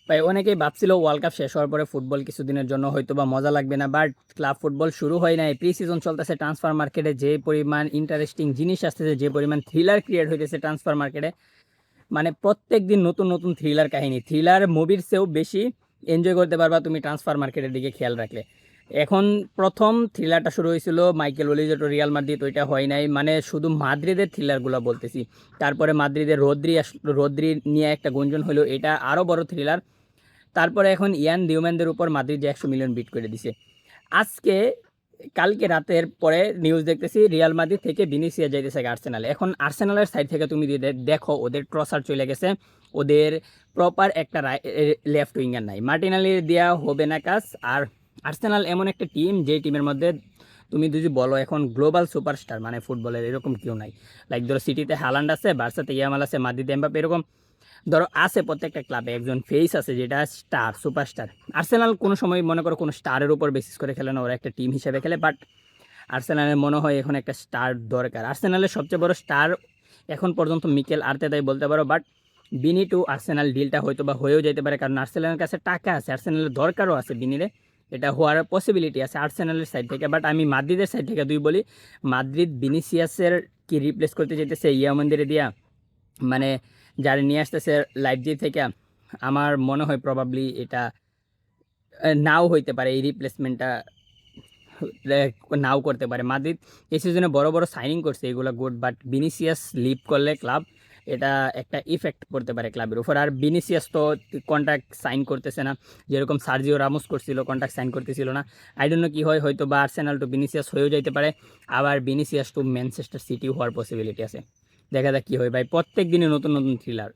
ভাই অনেকেই ভাবছিল ওয়ার্ল্ড কাপ শেষ হওয়ার পরে ফুটবল কিছুদিনের জন্য হয়তো বা মজা লাগবে না, বাট ক্লাব ফুটবল শুরু হয় নাই, প্রি সিজন চলতেছে, ট্রান্সফার মার্কেটে যে পরিমাণ ইন্টারেস্টিং জিনিস আসতেছে, যে পরিমাণ থ্রিলার ক্রিয়েট হইতেছে ট্রান্সফার মার্কেটে, মানে প্রত্যেক দিন নতুন নতুন থ্রিলার কাহিনী, থ্রিলার মুভির চেয়েও বেশি এনজয় করতে পারবা তুমি ট্রান্সফার মার্কেটের দিকে খেয়াল রাখলে। এখন প্রথম থ্রিলারটা শুরু হয়েছিল মাইকেল ওলিজেটো রিয়াল মাদ্রিদ, ওইটা হয় নাই, মানে শুধু মাদ্রিদের থ্রিলারগুলো বলতেছি। তারপরে মাদ্রিদের রদ্রি নিয়ে একটা গুঞ্জন হলো, এটা আরও বড় থ্রিলার। তারপরে এখন ইয়ান দিউম্যানদের উপর মাদ্রিদ যে 100 মিলিয়ন বিট করে দিছে। আজকে কালকে রাতের পরে নিউজ দেখতেছি রিয়াল মাদ্রিদ থেকে ভিনিসিয়াস যাইতেছে আর্সেনালে। এখন আর্সেনালের সাইড থেকে তুমি যদি দেখো, ওদের ট্রসার চলে গেছে, ওদের প্রপার একটা লেফট উইঙ্গার নাই, মার্টিনালি দেওয়া হবে না কাজ। আর আর্সেনাল এমন একটা টিম, যে টিমের মধ্যে তুমি যদি বলো এখন গ্লোবাল সুপারস্টার মানে ফুটবলের এরকম কেউ নাই। লাইক ধরো সিটিতে হালান্ড আছে, বার্সাতে ইয়ামাল আছে, মাদ্রিদে এমবাপ্পে, এরকম ধরো আছে প্রত্যেকটা ক্লাবে একজন ফেস আছে যেটা স্টার সুপারস্টার। আর্সেনাল কোনো সময় মনে করো কোনো স্টারের উপর বেসিস করে খেলে না, ওরা একটা টিম হিসেবে খেলে, বাট আর্সেনালের মনে হয় এখন একটা স্টার দরকার। আর্সেনালের সবচেয়ে বড় স্টার এখন পর্যন্ত মিকেল আর্তেতাই বলতে পারো, বাট বিনি টু আর্সেনাল ডিলটা হয়তো বা হয়েও যেতে পারে, কারণ আর্সেনালের কাছে টাকা আছে, আর্সেনালের দরকারও আছে বিনিরে, এটা হওয়ার পসিবিলিটি আছে আর্সেনালের সাইড থেকে। বাট আমি মাদ্রিদের সাইড থেকে বলি, মাদ্রিদ ভিনিসিয়াসের কি রিপ্লেস করতে চাইতেছে ইয়ামানদের দিয়া, মানে যারা নিয়ে আসতেছে লাইপজিগ থেকে, আমার মনে হয় প্রবাবলি এটা নাও হইতে পারে, এই রিপ্লেসমেন্টটা নাও করতে পারে। মাদ্রিদ এই সিজনে বড় বড় সাইনিং করছে, এগুলো গুড, বাট ভিনিসিয়াস লিভ করলে ক্লাব এটা একটা ইফেক্ট পড়তে পারে ক্লাবের উপর। আর ভিনিসিয়াস তো কন্ট্রাক্ট সাইন করতেছে না, যেরকম সার্জিও রামোস করছিল, কন্ট্রাক্ট সাইন করতেছিল না। আই ডোন্ট নো কী হয়, হয়তো বা আর্সেনাল টু ভিনিসিয়াস হয়েও যাইতে পারে, আবার ভিনিসিয়াস টু ম্যানচেস্টার সিটি হওয়ার পসিবিলিটি আছে। দেখা যাক কী হয় ভাই, প্রত্যেক দিনে নতুন নতুন থ্রিলার।